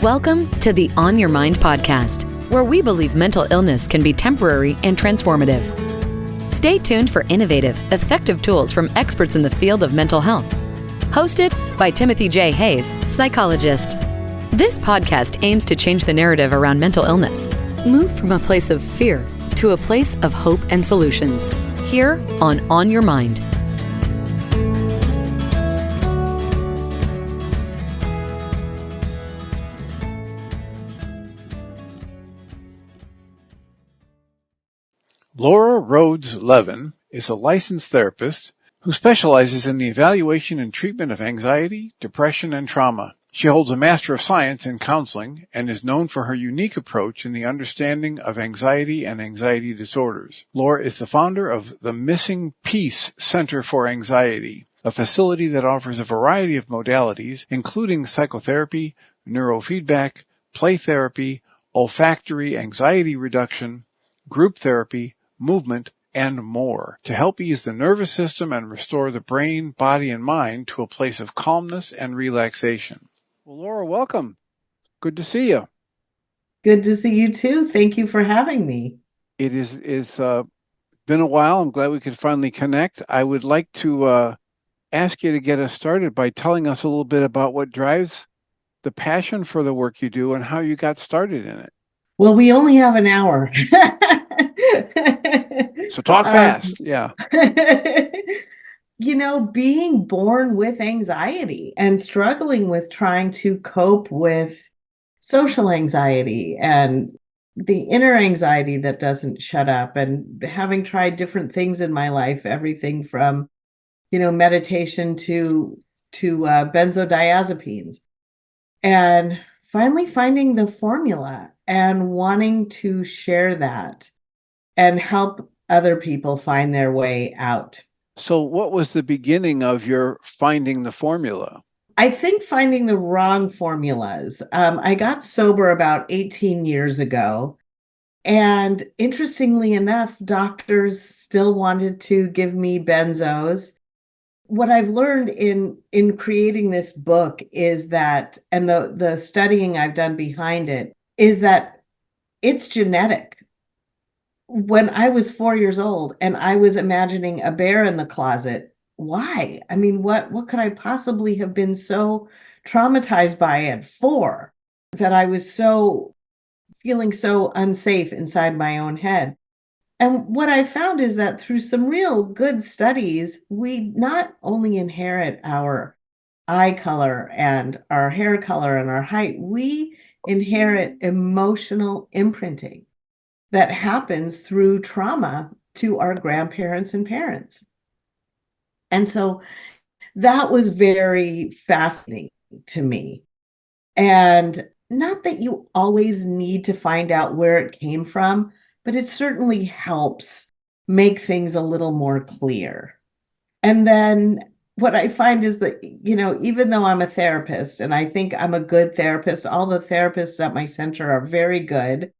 Welcome to the On Your Mind podcast, where we believe mental illness can be temporary and transformative. Stay tuned for innovative, effective tools from experts in the field of mental health. Hosted by Timothy J. Hayes, psychologist. This podcast aims to change the narrative around mental illness. Move from a place of fear to a place of hope and solutions. Here on Your Mind. Laura Rhodes-Levin is a licensed therapist who specializes in the evaluation and treatment of anxiety, depression, and trauma. She holds a Master of Science in Counseling and is known for her unique approach in the understanding of anxiety and anxiety disorders. Laura is the founder of the Missing Piece Center for Anxiety, a facility that offers a variety of modalities, including psychotherapy, neurofeedback, play therapy, olfactory anxiety reduction, group therapy, movement, and more, to help ease the nervous system and restore the brain, body, and mind to a place of calmness and relaxation. Well, Laura, welcome. Good to see you. Good to see you too. Thank you for having me. It is been a while. I'm glad we could finally connect. I would like to ask you to get us started by telling us a little bit about what drives the passion for the work you do and how you got started in it. Well, we only have an hour. So talk fast. Yeah. Being born with anxiety and struggling with trying to cope with social anxiety and the inner anxiety that doesn't shut up, and having tried different things in my life, everything from, meditation to benzodiazepines, and finally finding the formula and wanting to share that and help other people find their way out. So what was the beginning of your finding the formula? I think finding the wrong formulas. I got sober about 18 years ago. And interestingly enough, doctors still wanted to give me benzos. What I've learned in creating this book is that, and the studying I've done behind it, is that it's genetic. When I was 4 years old and I was imagining a bear in the closet, why? I mean, what could I possibly have been so traumatized by at 4 that I was feeling so unsafe inside my own head? And what I found is that through some real good studies, we not only inherit our eye color and our hair color and our height, we inherit emotional imprinting that happens through trauma to our grandparents and parents. And so that was very fascinating to me. And not that you always need to find out where it came from, but it certainly helps make things a little more clear. And then what I find is that, even though I'm a therapist and I think I'm a good therapist, all the therapists at my center are very good.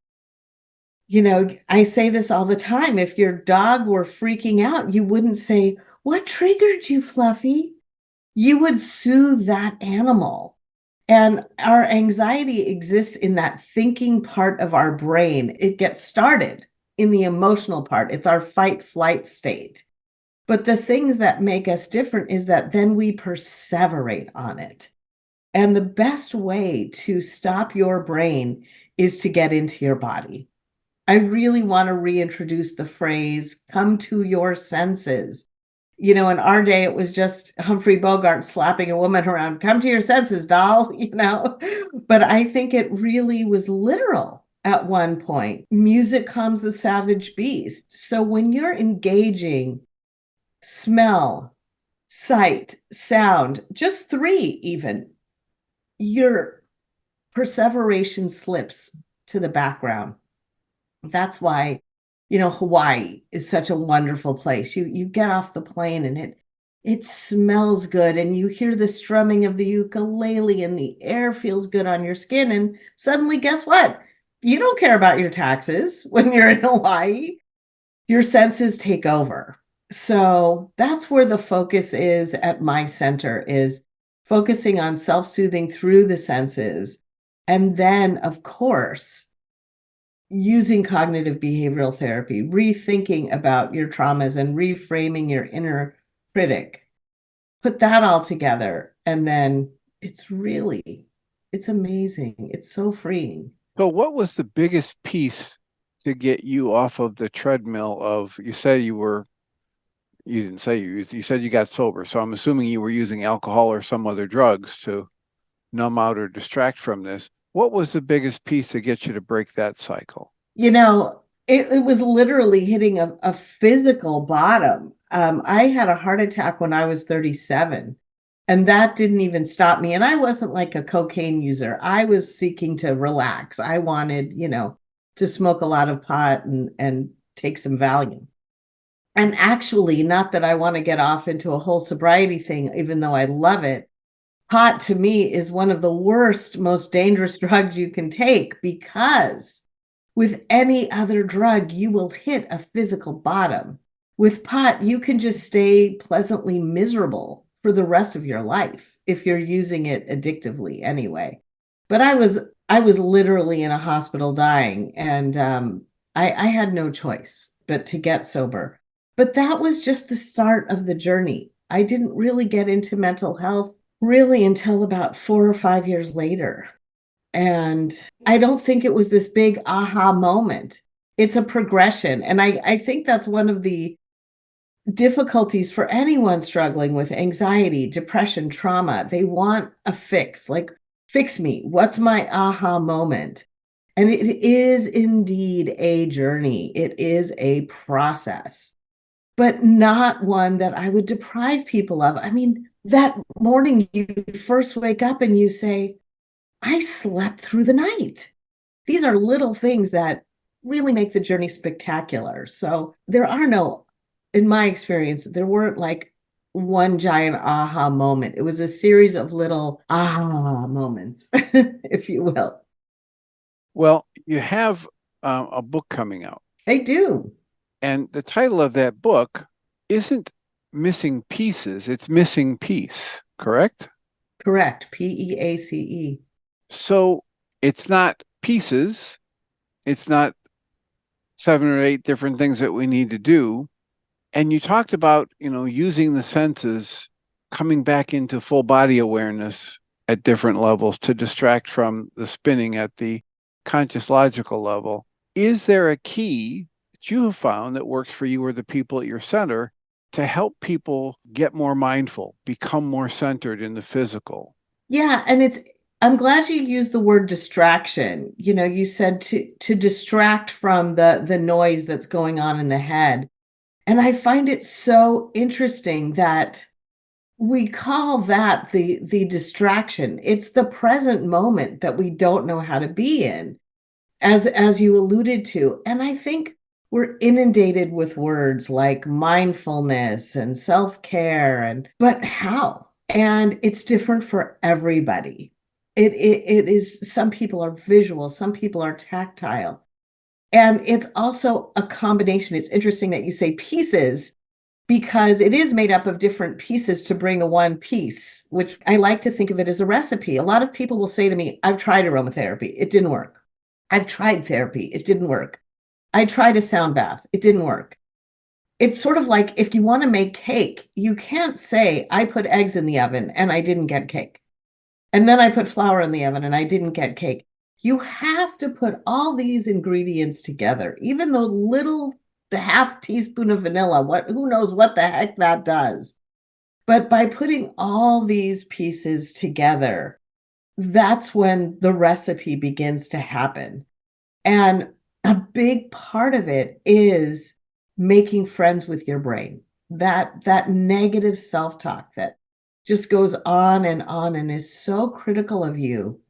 I say this all the time. If your dog were freaking out, you wouldn't say, "What triggered you, Fluffy?" You would soothe that animal. And our anxiety exists in that thinking part of our brain. It gets started in the emotional part. It's our fight-flight state. But the things that make us different is that then we perseverate on it. And the best way to stop your brain is to get into your body. I really want to reintroduce the phrase, come to your senses. In our day, it was just Humphrey Bogart slapping a woman around, come to your senses, doll, But I think it really was literal at one point. Music calms the savage beast. So when you're engaging smell, sight, sound, just 3 even, your perseveration slips to the background. That's why, Hawaii is such a wonderful place. You get off the plane and it smells good, and you hear the strumming of the ukulele and the air feels good on your skin. And suddenly, guess what? You don't care about your taxes when you're in Hawaii. Your senses take over. So that's where the focus is at my center, is focusing on self-soothing through the senses And then, of course, using cognitive behavioral therapy, rethinking about your traumas and reframing your inner critic, put that all together. And then it's amazing. It's so freeing. So what was the biggest piece to get you off of the treadmill of, you said you didn't say you said you got sober. So I'm assuming you were using alcohol or some other drugs to numb out or distract from this. What was the biggest piece to get you to break that cycle? It was literally hitting a physical bottom. I had a heart attack when I was 37, and that didn't even stop me. And I wasn't like a cocaine user. I was seeking to relax. I wanted, to smoke a lot of pot and take some Valium. And actually, not that I want to get off into a whole sobriety thing, even though I love it. Pot to me is one of the worst, most dangerous drugs you can take, because with any other drug, you will hit a physical bottom. With pot, you can just stay pleasantly miserable for the rest of your life if you're using it addictively anyway. But I was literally in a hospital dying, and I had no choice but to get sober. But that was just the start of the journey. I didn't really get into mental health really until about 4 or 5 years later. And I don't think it was this big aha moment. It's a progression. And I think that's one of the difficulties for anyone struggling with anxiety, depression, trauma. They want a fix, like, fix me. What's my aha moment? And it is indeed a journey, it is a process, but not one that I would deprive people of. I mean, that morning you first wake up and you say, I slept through the night. These are little things that really make the journey spectacular. So in my experience, there weren't like one giant aha moment. It was a series of little aha moments, if you will. Well, you have a book coming out, I do. and the title of that book isn't Missing Pieces, it's Missing Piece, correct? Correct. PEACE. So it's not pieces, it's not 7 or 8 different things that we need to do. And you talked about, using the senses, coming back into full body awareness at different levels to distract from the spinning at the conscious logical level. Is there a key that you have found that works for you or the people at your center to help people get more mindful, become more centered in the physical? Yeah, and I'm glad you used the word distraction. You said to distract from the noise that's going on in the head. And I find it so interesting that we call that the distraction. It's the present moment that we don't know how to be in, as you alluded to. And I think we're inundated with words like mindfulness and self-care, but how? And it's different for everybody. It is, some people are visual, some people are tactile. And it's also a combination. It's interesting that you say pieces, because it is made up of different pieces to bring a one piece, which I like to think of it as a recipe. A lot of people will say to me, I've tried aromatherapy, it didn't work. I've tried therapy, it didn't work. I tried a sound bath, it didn't work. It's sort of like, if you want to make cake, you can't say, I put eggs in the oven and I didn't get cake. And then I put flour in the oven and I didn't get cake. You have to put all these ingredients together, even the half teaspoon of vanilla, who knows what the heck that does. But by putting all these pieces together, that's when the recipe begins to happen. And a big part of it is making friends with your brain. That negative self-talk that just goes on and is so critical of you.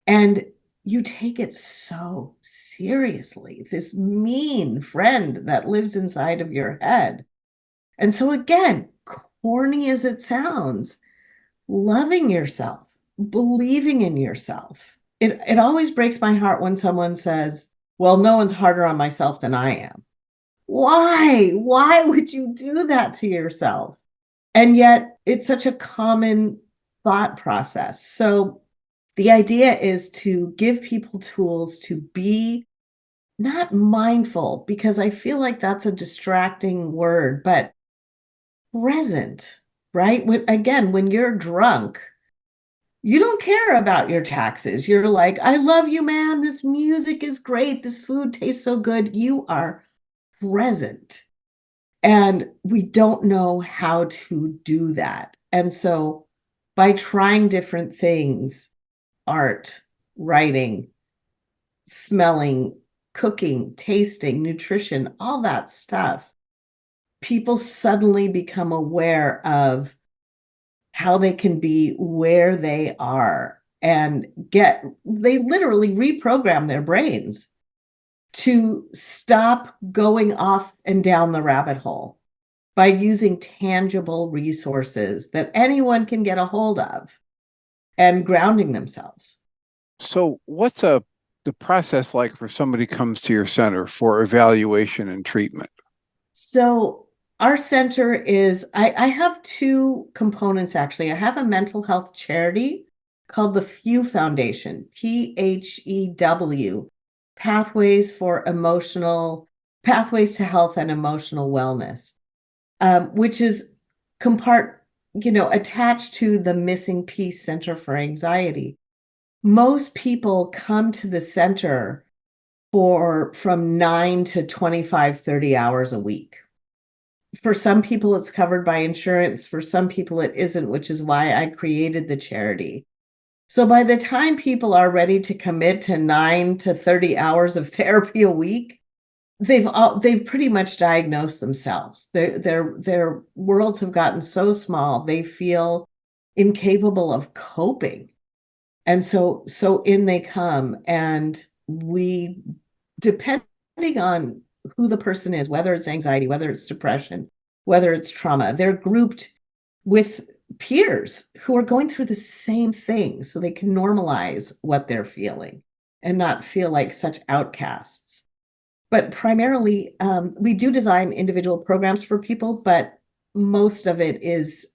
And you take it so seriously, this mean friend that lives inside of your head. And so, again, corny as it sounds, loving yourself, believing in yourself. It always breaks my heart when someone says, well, no one's harder on myself than I am. Why? Why would you do that to yourself? And yet it's such a common thought process. So The idea is to give people tools to be not mindful, because I feel like that's a distracting word, but present, right? When you're drunk, you don't care about your taxes. You're like, I love you, man. This music is great. This food tastes so good. You are present. And we don't know how to do that. And so by trying different things, art, writing, smelling, cooking, tasting, nutrition, all that stuff, people suddenly become aware of how they can be where they are and they literally reprogram their brains to stop going off and down the rabbit hole by using tangible resources that anyone can get a hold of and grounding themselves. So what's the process like for somebody comes to your center for evaluation and treatment? So our center is, I have two components actually. I have a mental health charity called the Phew Foundation, PHEW, Pathways to Health and Emotional Wellness, which is attached to the Missing Piece Center for Anxiety. Most people come to the center for from 9 to 25, 30 hours a week. For some people, it's covered by insurance. For some people, it isn't, which is why I created the charity. So by the time people are ready to commit to 9 to 30 hours of therapy a week, they've pretty much diagnosed themselves. Their worlds have gotten so small, they feel incapable of coping. And so in they come, and we, depending on who the person is, whether it's anxiety, whether it's depression, whether it's trauma, they're grouped with peers who are going through the same thing so they can normalize what they're feeling and not feel like such outcasts. But primarily, we do design individual programs for people, but most of it is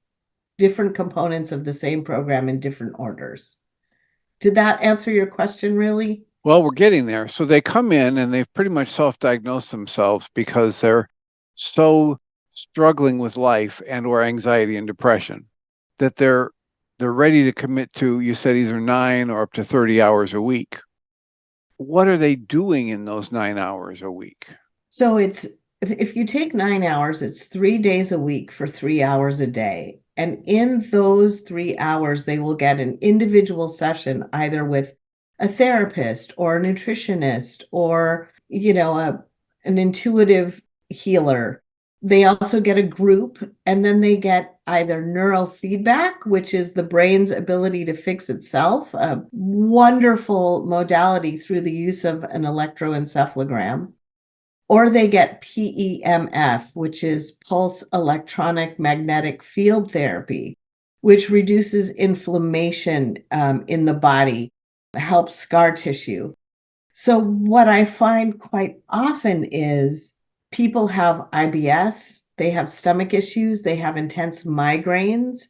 different components of the same program in different orders. Did that answer your question, really? Well, we're getting there. So they come in and they've pretty much self-diagnosed themselves because they're so struggling with life and or anxiety and depression that they're ready to commit to, you said, either 9 or up to 30 hours a week. What are they doing in those 9 hours a week? So if you take 9 hours, it's 3 days a week for 3 hours a day. And in those 3 hours, they will get an individual session, either with a therapist or a nutritionist or, an intuitive healer. They also get a group, and then they get either neurofeedback, which is the brain's ability to fix itself, a wonderful modality through the use of an electroencephalogram, or they get PEMF, which is pulse electronic magnetic field therapy, which reduces inflammation in the body, helps scar tissue. So what I find quite often is people have IBS, they have stomach issues, they have intense migraines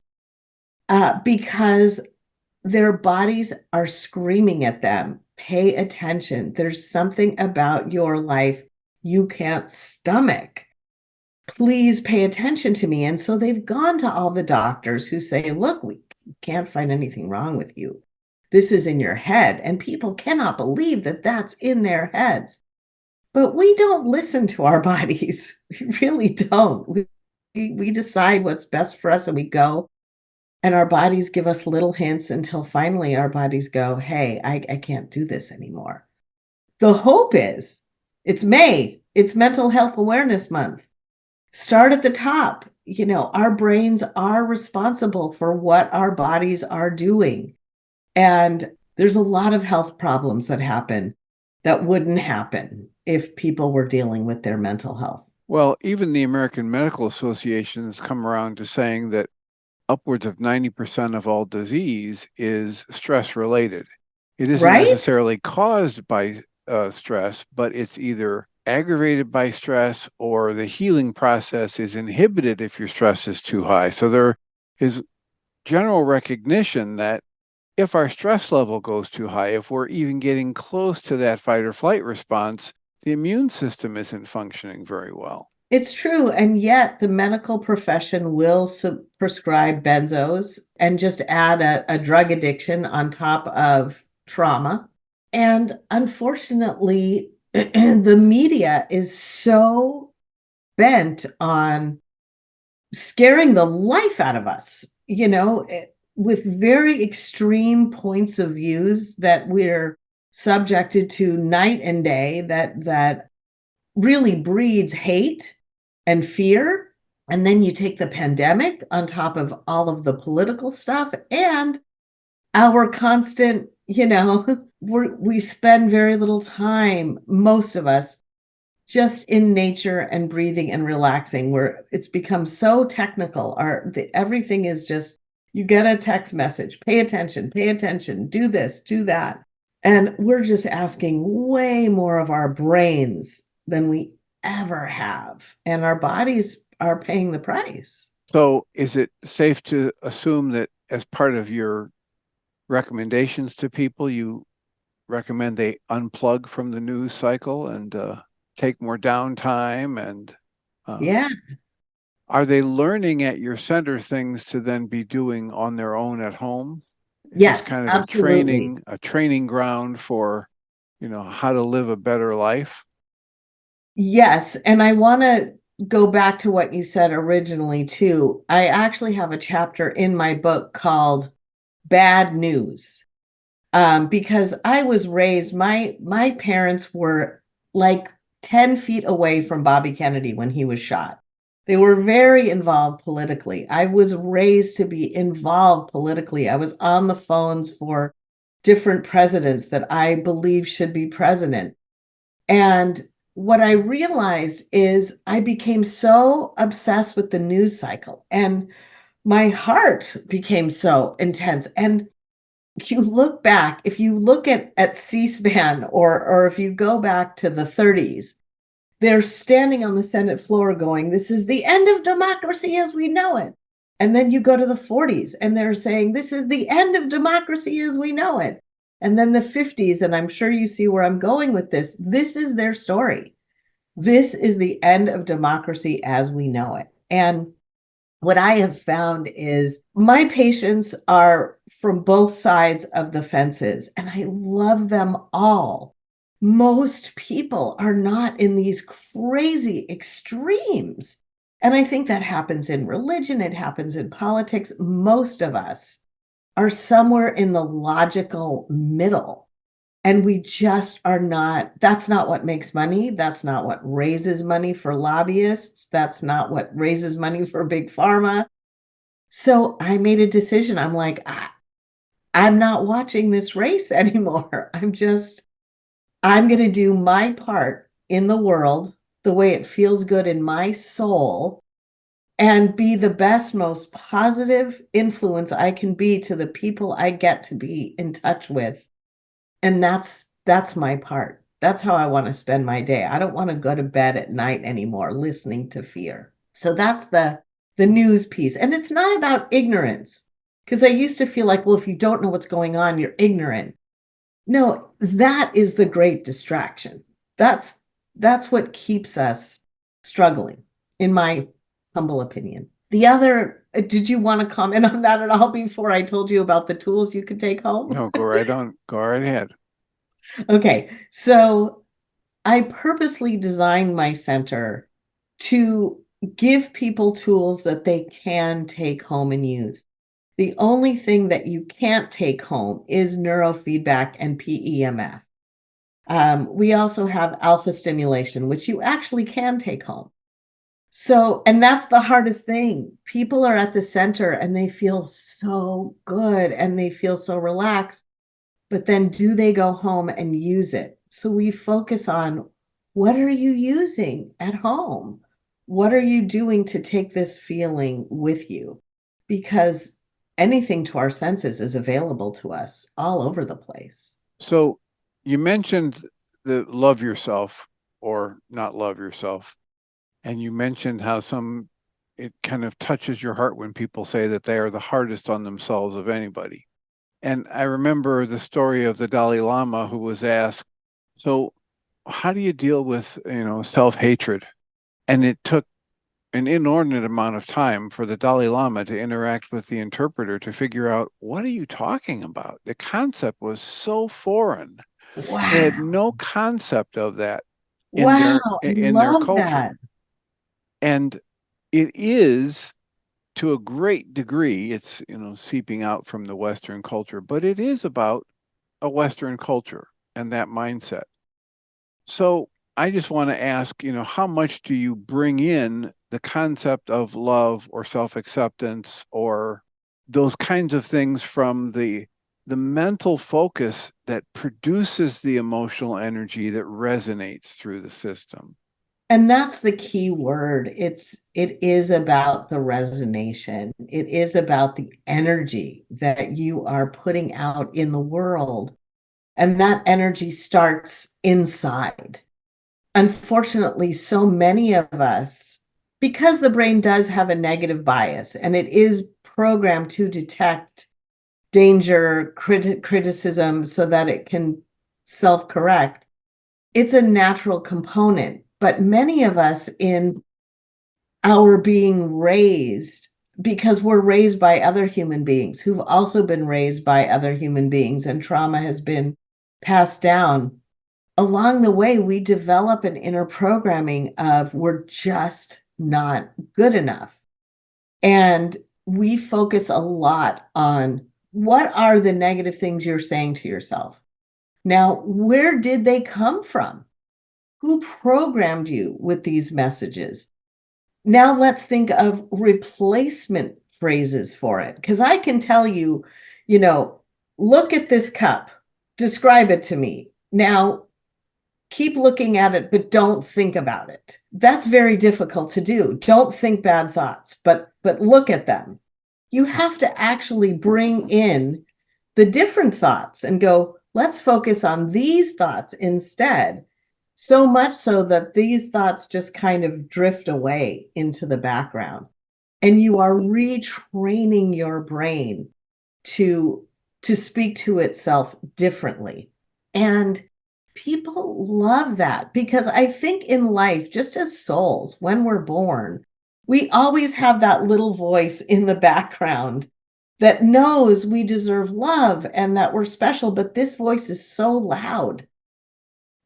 because their bodies are screaming at them, pay attention. There's something about your life you can't stomach. Please pay attention to me. And so they've gone to all the doctors who say, look, we can't find anything wrong with you. This is in your head. And people cannot believe that that's in their heads. But we don't listen to our bodies. We really don't. We decide what's best for us and we go. And our bodies give us little hints until finally our bodies go, hey, I can't do this anymore. The hope is, it's May, it's Mental Health Awareness Month. Start at the top. Our brains are responsible for what our bodies are doing. And there's a lot of health problems that happen that wouldn't happen if people were dealing with their mental health. Well, even the American Medical Association has come around to saying that upwards of 90% of all disease is stress related. It isn't necessarily caused by stress, but it's either aggravated by stress or the healing process is inhibited if your stress is too high. So there is general recognition that if our stress level goes too high, if we're even getting close to that fight or flight response, the immune system isn't functioning very well. It's true. And yet the medical profession will prescribe benzos and just add a drug addiction on top of trauma. And unfortunately, the media is so bent on scaring the life out of us, with very extreme points of views that we're subjected to night and day, that really breeds hate and fear. And then you take the pandemic on top of all of the political stuff and our constant, we spend very little time, most of us, just in nature and breathing and relaxing, where it's become so technical. Everything is just, you get a text message, pay attention, do this, do that. And we're just asking way more of our brains than we ever have. And our bodies are paying the price. So is it safe to assume that as part of your recommendations to people, you recommend they unplug from the news cycle and take more downtime? And Yeah. are they learning at your center things to then be doing on their own at home? Is this Yes, kind of absolutely. a training ground for, how to live a better life? Yes. And I want to go back to what you said originally, too. I actually have a chapter in my book called Bad News. Because I was raised, my parents were like 10 feet away from Bobby Kennedy when he was shot. They were very involved politically. I was raised to be involved politically. I was on the phones for different presidents that I believe should be president. And what I realized is I became so obsessed with the news cycle, and my heart became so intense. And you look back, if you look at C-SPAN, or if you go back to the 30s, they're standing on the Senate floor going, this is the end of democracy as we know it. And then you go to the 40s and they're saying, this is the end of democracy as we know it. And then the 50s, and I'm sure you see where I'm going with this. This is their story. This is the end of democracy as we know it. And what I have found is my patients are from both sides of the fences, and I love them all. Most people are not in these crazy extremes. And I think that happens in religion, it happens in politics. Most of us are somewhere in the logical middle. And we just are not, that's not what makes money. That's not what raises money for lobbyists. That's not what raises money for big pharma. So I made a decision. I'm like, I'm not watching this race anymore. I'm going to do my part in the world the way it feels good in my soul and be the best, most positive influence I can be to the people I get to be in touch with. And that's my part. That's how I want to spend my day. I don't want to go to bed at night anymore listening to fear. So that's the news piece. And it's not about ignorance, because I used to feel like, well, if you don't know what's going on, you're ignorant. No, that is the great distraction. That's what keeps us struggling, in my humble opinion. The other, did you want to comment on that at all before I told you about the tools you could take home? No, go right on. Go right ahead. Okay, so I purposely designed my center to give people tools that they can take home and use. The only thing that you can't take home is neurofeedback and PEMF. We also have alpha stimulation, which you actually can take home. So, and that's the hardest thing. People are at the center and they feel so good and they feel so relaxed, but then do they go home and use it? So we focus on, what are you using at home? What are you doing to take this feeling with you? Because anything to our senses is available to us all over the place. So you mentioned the love yourself or not love yourself. And you mentioned how it kind of touches your heart when people say that they are the hardest on themselves of anybody. And I remember the story of the Dalai Lama who was asked, so how do you deal with, self-hatred? And it took an inordinate amount of time for the Dalai Lama to interact with the interpreter to figure out, what are you talking about? The concept was so foreign. They had Wow. no concept of that in Wow. their I in their love that. culture. And it is, to a great degree, it's, seeping out from the Western culture, but it is about a Western culture and that mindset. So I just want to ask, how much do you bring in the concept of love or self-acceptance or those kinds of things from the mental focus that produces the emotional energy that resonates through the system? And that's the key word. It is about the resonation. It is about the energy that you are putting out in the world. And that energy starts inside. Unfortunately, so many of us, because the brain does have a negative bias and it is programmed to detect danger, criticism so that it can self-correct, it's a natural component. But many of us in our being raised, because we're raised by other human beings who've also been raised by other human beings, and trauma has been passed down. Along the way, we develop an inner programming of we're just not good enough. And we focus a lot on what are the negative things you're saying to yourself. Now, where did they come from? Who programmed you with these messages? Now let's think of replacement phrases for it. Because I can tell you, look at this cup, describe it to me. Now, keep looking at it, but don't think about it. That's very difficult to do. Don't think bad thoughts, but look at them. You have to actually bring in the different thoughts and go, let's focus on these thoughts instead. So much so that these thoughts just kind of drift away into the background. And you are retraining your brain to speak to itself differently. And people love that because I think in life, just as souls, when we're born, we always have that little voice in the background that knows we deserve love and that we're special, but this voice is so loud.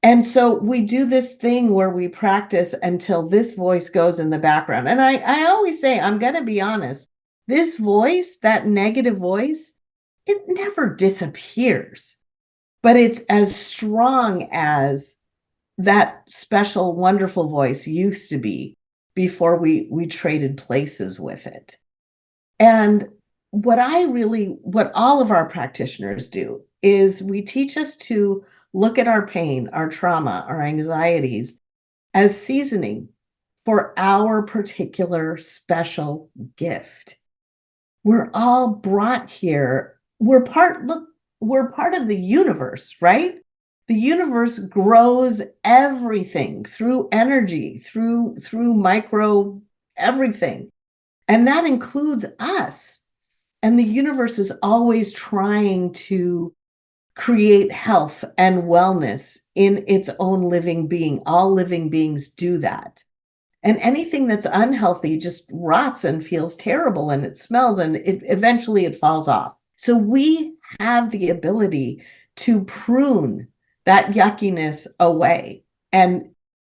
And so we do this thing where we practice until this voice goes in the background. And I always say, I'm going to be honest, this voice, that negative voice, it never disappears, but it's as strong as that special, wonderful voice used to be before we traded places with it. And what all of our practitioners do is we teach us to look at our pain, our trauma, our anxieties as seasoning for our particular special gift. We're all brought here. We're part of the universe, right? The universe grows everything through energy, through micro everything. And that includes us. And the universe is always trying to create health and wellness in its own living being. All living beings do that. And anything that's unhealthy just rots and feels terrible and it smells and eventually it falls off. So we have the ability to prune that yuckiness away and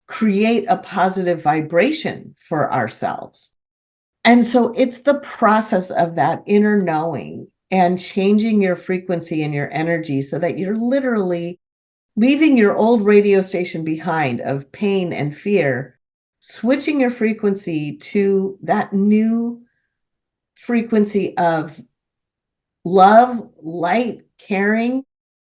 create a positive vibration for ourselves. And so it's the process of that inner knowing and changing your frequency and your energy so that you're literally leaving your old radio station behind of pain and fear, switching your frequency to that new frequency of love, light, caring,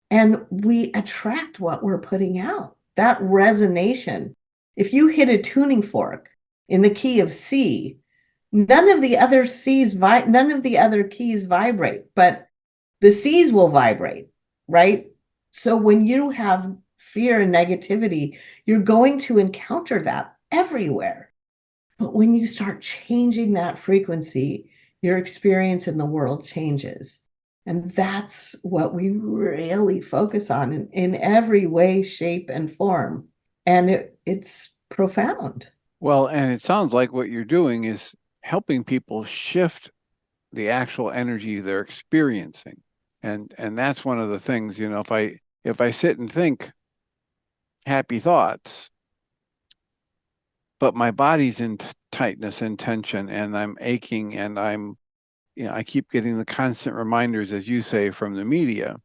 and we attract what we're putting out. That resonation. If you hit a tuning fork in the key of C, none of the other keys vibrate, but the C's will vibrate, right? So when you have fear and negativity, you're going to encounter that everywhere. But when you start changing that frequency, your experience in the world changes. And that's what we really focus on in every way, shape, and form. And it's profound. Well, and it sounds like what you're doing is helping people shift the actual energy they're experiencing. And that's one of the things, if I sit and think happy thoughts, but my body's in tightness and tension and I'm aching and I keep getting the constant reminders, as you say, from the media,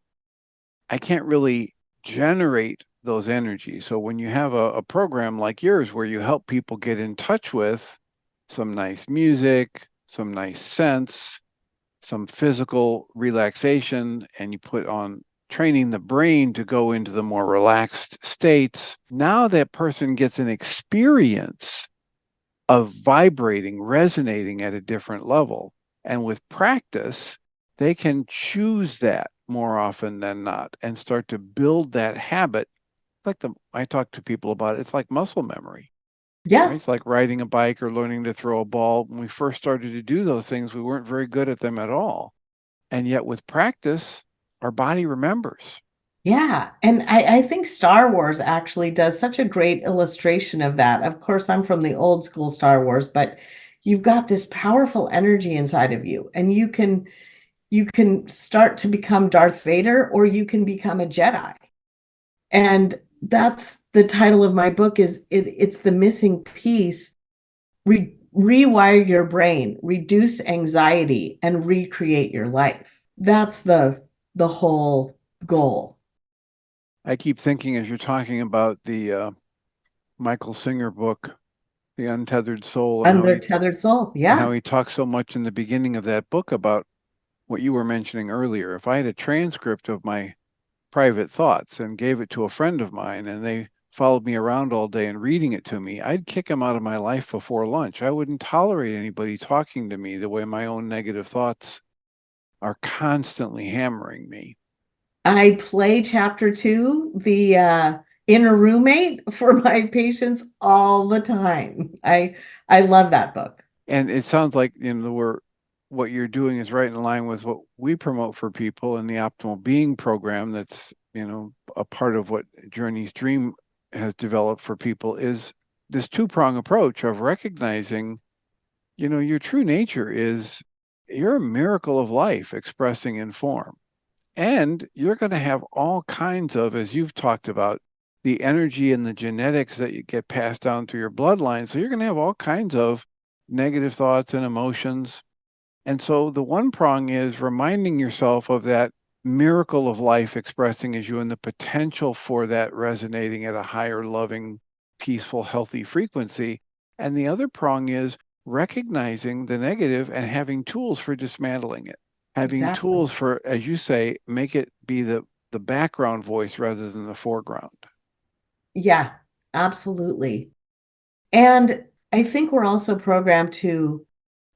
I can't really generate those energies. So when you have a program like yours where you help people get in touch with some nice music, some nice scents, some physical relaxation, and you put on training the brain to go into the more relaxed states, now that person gets an experience of vibrating, resonating at a different level. And with practice, they can choose that more often than not and start to build that habit. I talk to people about it, it's like muscle memory. Yeah. Right? It's like riding a bike or learning to throw a ball. When we first started to do those things, we weren't very good at them at all. And yet with practice, our body remembers. Yeah. And I think Star Wars actually does such a great illustration of that. Of course, I'm from the old school Star Wars, but you've got this powerful energy inside of you, and you can start to become Darth Vader or you can become a Jedi. And that's the title of my book it's the missing piece. Rewire your brain, reduce anxiety, and recreate your life. That's the whole goal. I keep thinking as you're talking about the Michael Singer book, The Untethered Soul, Untethered soul. and Yeah. how he talks so much in the beginning of that book about what you were mentioning earlier. If I had a transcript of my private thoughts and gave it to a friend of mine and they followed me around all day and reading it to me, I'd kick them out of my life before lunch. I wouldn't tolerate anybody talking to me the way my own negative thoughts are constantly hammering me. I play chapter 2, the inner roommate, for my patients all the time. I love that book. And it sounds like what you're doing is right in line with what we promote for people in the Optimal Being program. That's a part of what Journey's Dream has developed for people is this two-prong approach of recognizing, your true nature is you're a miracle of life expressing in form. And you're going to have all kinds of, as you've talked about, the energy and the genetics that you get passed down through your bloodline. So you're going to have all kinds of negative thoughts and emotions. And so the one prong is reminding yourself of that miracle of life expressing as you and the potential for that resonating at a higher, loving, peaceful, healthy frequency. And the other prong is recognizing the negative and having tools for dismantling it. Having Exactly. tools for, as you say, make it be the background voice rather than the foreground. Yeah, absolutely. And I think we're also programmed to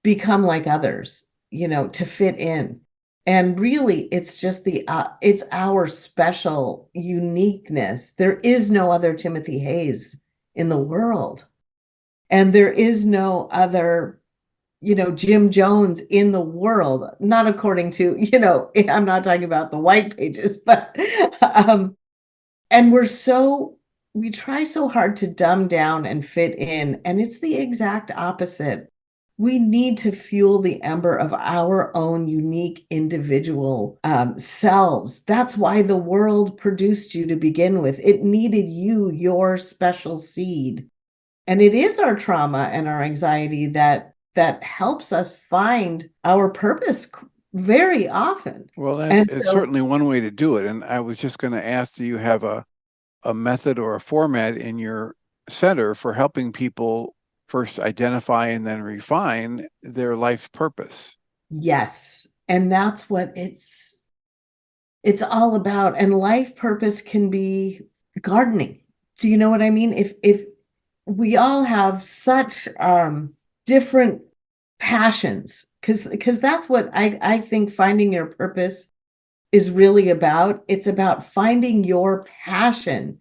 become like others, to fit in. And really, it's just it's our special uniqueness. There is no other Timothy Hayes in the world. And there is no other, Jim Jones in the world, not according to, I'm not talking about the white pages, but, and we try so hard to dumb down and fit in, and it's the exact opposite. We need to fuel the ember of our own unique individual selves. That's why the world produced you to begin with. It needed you, your special seed. And it is our trauma and our anxiety that helps us find our purpose very often. Well, that And is so, certainly one way to do it. And I was just going to ask, do you have a method or a format in your center for helping people first identify and then refine their life's purpose? yes. And that's what it's all about. And life purpose can be gardening. Do you know what I mean? If we all have such different passions, because that's what I think finding your purpose is really about. It's about finding your passion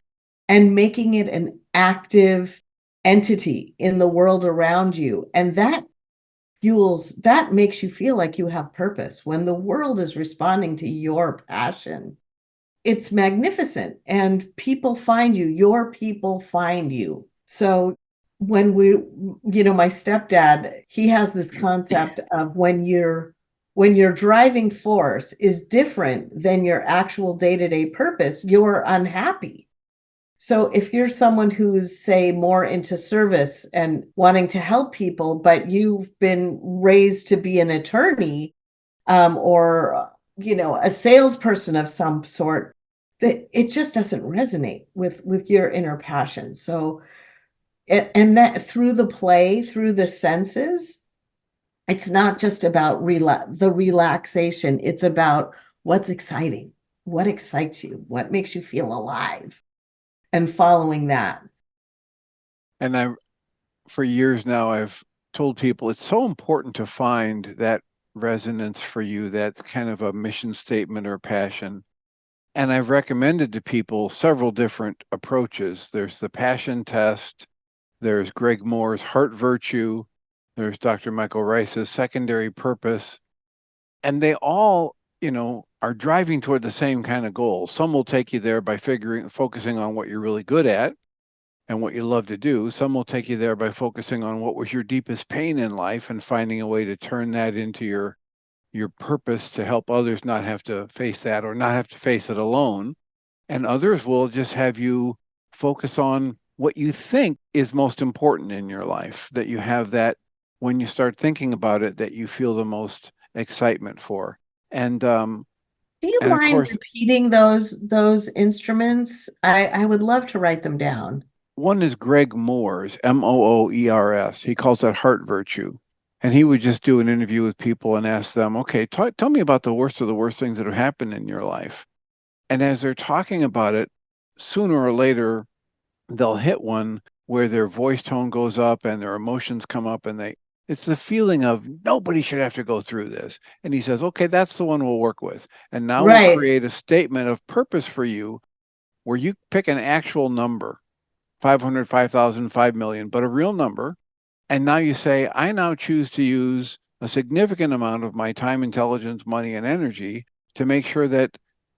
and making it an active entity in the world around you. And that that makes you feel like you have purpose. When the world is responding to your passion, it's magnificent, and people find you, your people find you. So when my stepdad, he has this concept of when your driving force is different than your actual day-to-day purpose, you're unhappy. So if you're someone who's, say, more into service and wanting to help people, but you've been raised to be an attorney, or a salesperson of some sort, that it just doesn't resonate with your inner passion. So, and that through the play, through the senses, it's not just about the relaxation. It's about what's exciting, what excites you, what makes you feel alive, and following that. And for years now, I've told people it's so important to find that resonance for you, that kind of a mission statement or passion. And I've recommended to people several different approaches. There's the passion test, there's Greg Moore's heart virtue, there's Dr. Michael Rice's secondary purpose. And they all, are driving toward the same kind of goal. Some will take you there by focusing on what you're really good at and what you love to do. Some will take you there by focusing on what was your deepest pain in life and finding a way to turn that into your purpose to help others not have to face that or not have to face it alone. And others will just have you focus on what you think is most important in your life, that you have that when you start thinking about it, that you feel the most excitement for. And Do you of mind course, repeating those instruments? I would love to write them down. one is Greg Moore's, Mooers. He calls that heart virtue. And he would just do an interview with people and ask them, okay, tell me about the worst of the worst things that have happened in your life. And as they're talking about it, sooner or later, they'll hit one where their voice tone goes up and their emotions come up, and it's the feeling of nobody should have to go through this. And he says, okay, that's the one we'll work with. And now we'll Right. create a statement of purpose for you where you pick an actual number, 500, 5,000, 5 million, but a real number. And now you say, I now choose to use a significant amount of my time, intelligence, money, and energy to make sure that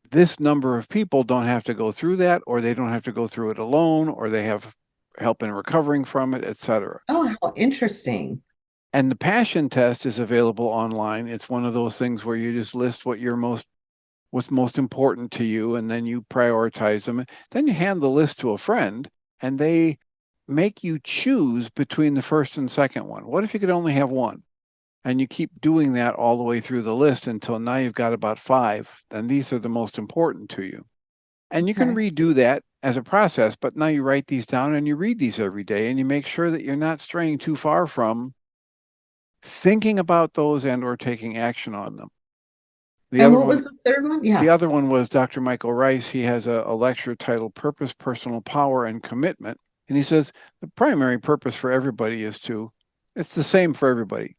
this number of people don't have to go through that, or they don't have to go through it alone, or they have help in recovering from it, etc. Oh, how interesting. And the passion test is available online. It's one of those things where you just list what's most important to you, and then you prioritize them. Then you hand the list to a friend, and they make you choose between the first and second one. What if you could only have one? And you keep doing that all the way through the list until now you've got about 5, and these are the most important to you. And you can Okay. redo that as a process, but now you write these down and you read these every day, and you make sure that you're not straying too far from thinking about those and or taking action on them. The And other what one, was the third one? the Yeah. other one was Dr. Michael Rice. He has a lecture titled Purpose, Personal Power, and Commitment. And he says the primary purpose for everybody it's the same for everybody.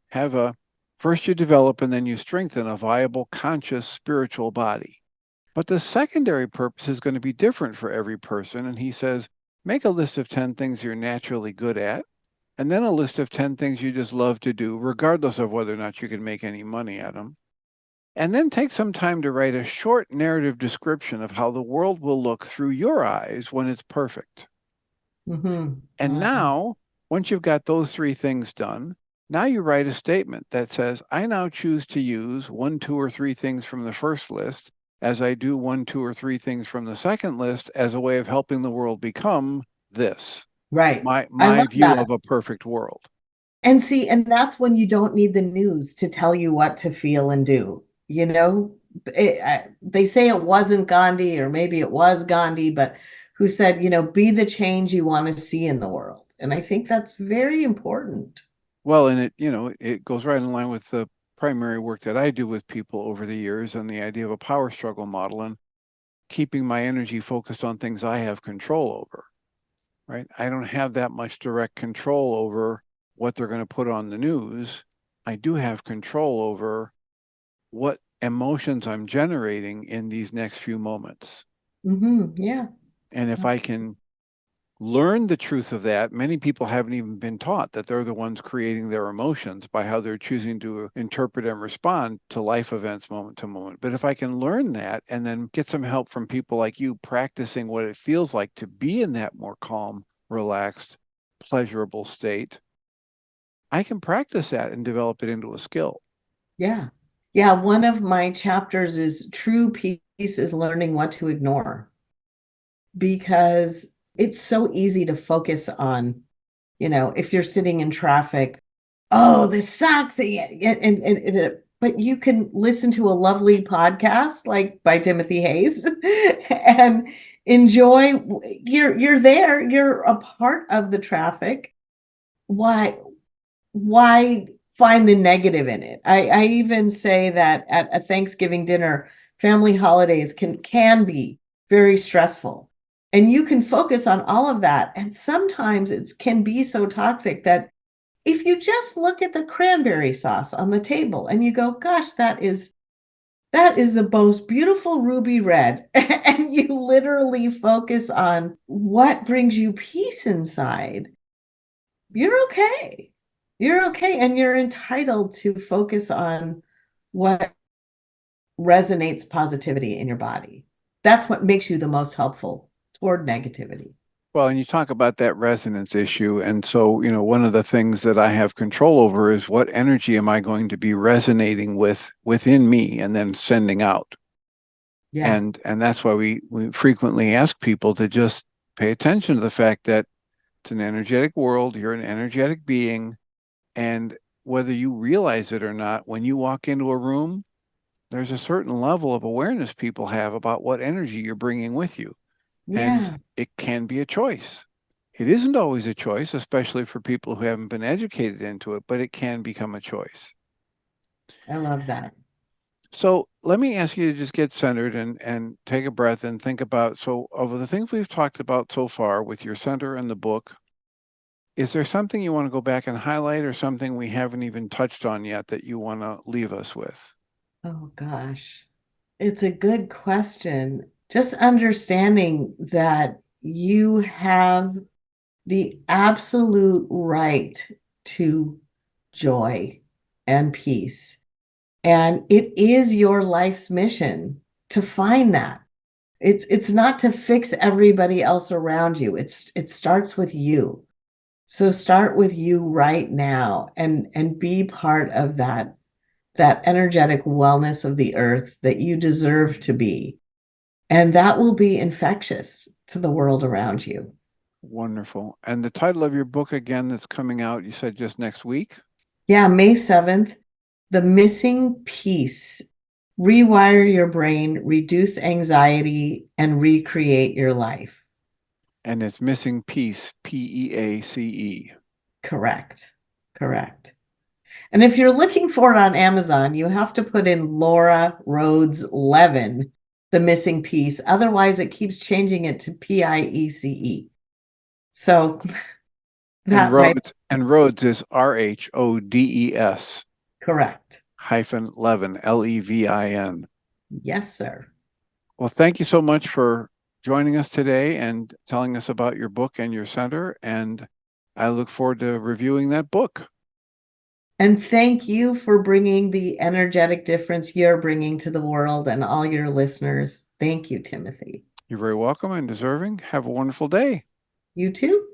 First you develop and then you strengthen a viable, conscious, spiritual body. But the secondary purpose is going to be different for every person. And he says, make a list of 10 things you're naturally good at, and then a list of 10 things you just love to do, regardless of whether or not you can make any money at them. And then take some time to write a short narrative description of how the world will look through your eyes when it's perfect. Mm-hmm. And Wow. now, once you've got those 3 things done, now you write a statement that says, I now choose to use 1, 2, or 3 things from the first list as I do 1, 2, or 3 things from the second list as a way of helping the world become this, Right. I my love view that. of a perfect world. And see, and that's when you don't need the news to tell you what to feel and do. They say it wasn't Gandhi, or maybe it was Gandhi, but who said, be the change you want to see in the world. And I think that's very important. Well, and it goes right in line with the primary work that I do with people over the years and the idea of a power struggle model and keeping my energy focused on things I have control over, right? I don't have that much direct control over what they're going to put on the news. I do have control over what emotions I'm generating in these next few moments. Mm-hmm. Yeah. And if I can learn the truth of that, many people haven't even been taught that they're the ones creating their emotions by how they're choosing to interpret and respond to life events moment to moment. But if I can learn that and then get some help from people like you practicing what it feels like to be in that more calm, relaxed, pleasurable state, I can practice that and develop it into a skill. Yeah. Yeah. One of my chapters is true peace is learning what to ignore, because it's so easy to focus on, if you're sitting in traffic, oh, this sucks. But you can listen to a lovely podcast like by Timothy Hayes and enjoy. You're there, you're a part of the traffic. Why find the negative in it? I even say that at a Thanksgiving dinner, family holidays can be very stressful. And you can focus on all of that. And sometimes it can be so toxic that if you just look at the cranberry sauce on the table and you go, gosh, that is the most beautiful ruby red, and you literally focus on what brings you peace inside, you're okay. You're okay. And you're entitled to focus on what resonates positivity in your body. That's what makes you the most helpful toward negativity. Well, and you talk about that resonance issue. And so, one of the things that I have control over is what energy am I going to be resonating with within me and then sending out. Yeah. And that's why we frequently ask people to just pay attention to the fact that it's an energetic world, you're an energetic being, and whether you realize it or not, when you walk into a room, there's a certain level of awareness people have about what energy you're bringing with you. And Yeah. it can be a choice. It isn't always a choice, especially for people who haven't been educated into it, but it can become a choice. I love that. So let me ask you to just get centered and take a breath and think about, so of the things we've talked about so far with your center and the book, is there something you want to go back and highlight or something we haven't even touched on yet that you want to leave us with? Oh gosh. It's a good question. Just understanding that you have the absolute right to joy and peace. And it is your life's mission to find that. It's not to fix everybody else around you. It starts with you. So start with you right now and be part of that energetic wellness of the earth that you deserve to be. And that will be infectious to the world around you. Wonderful. And the title of your book again that's coming out, you said just next week? Yeah, May 7th, The Missing Piece. Rewire your brain, reduce anxiety, and recreate your life. And it's Missing Peace, Peace. Correct. Correct. And if you're looking for it on Amazon, you have to put in Laura Rhodes-Levin, The Missing Piece. Otherwise, it keeps changing it to Piece. So And that might Rhodes is Rhodes correct. hyphen Levin, Levin. Yes, sir. Well, thank you so much for joining us today and telling us about your book and your center. And I look forward to reviewing that book. And thank you for bringing the energetic difference you're bringing to the world and all your listeners. Thank you, Timothy. You're very welcome and deserving. Have a wonderful day. You too.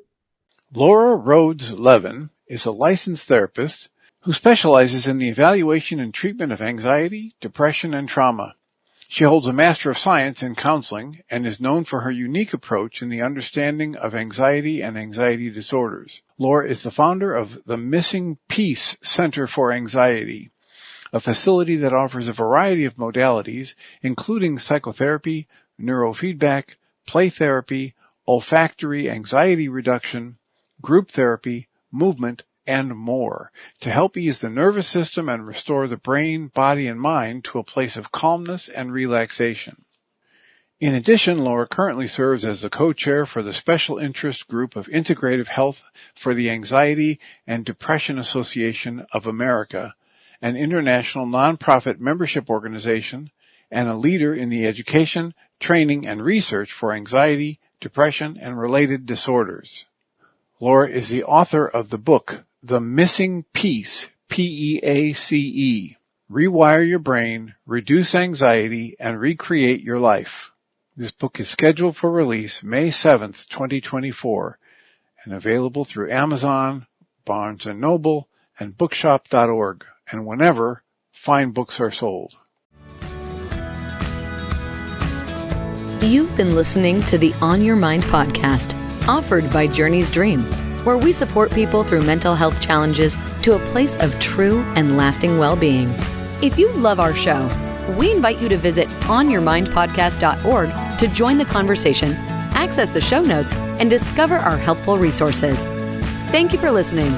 Laura Rhodes-Levin is a licensed therapist who specializes in the evaluation and treatment of anxiety, depression, and trauma. She holds a Master of Science in Counseling and is known for her unique approach in the understanding of anxiety and anxiety disorders. Laura is the founder of the Missing Peace Center for Anxiety, a facility that offers a variety of modalities, including psychotherapy, neurofeedback, play therapy, olfactory anxiety reduction, group therapy, movement, and more, to help ease the nervous system and restore the brain, body, and mind to a place of calmness and relaxation. In addition, Laura currently serves as the co-chair for the Special Interest Group of Integrative Health for the Anxiety and Depression Association of America, an international nonprofit membership organization, and a leader in the education, training, and research for anxiety, depression, and related disorders. Laura is the author of the book, The Missing Piece, P-E-A-C-E, Rewire Your Brain, Reduce Anxiety, and Recreate Your Life. This book is scheduled for release May 7th, 2024, and available through Amazon, Barnes & Noble, and bookshop.org, and whenever fine books are sold. You've been listening to the On Your Mind podcast, offered by Journey's Dream, where we support people through mental health challenges to a place of true and lasting well-being. If you love our show, we invite you to visit onyourmindpodcast.org to join the conversation, access the show notes, and discover our helpful resources. Thank you for listening.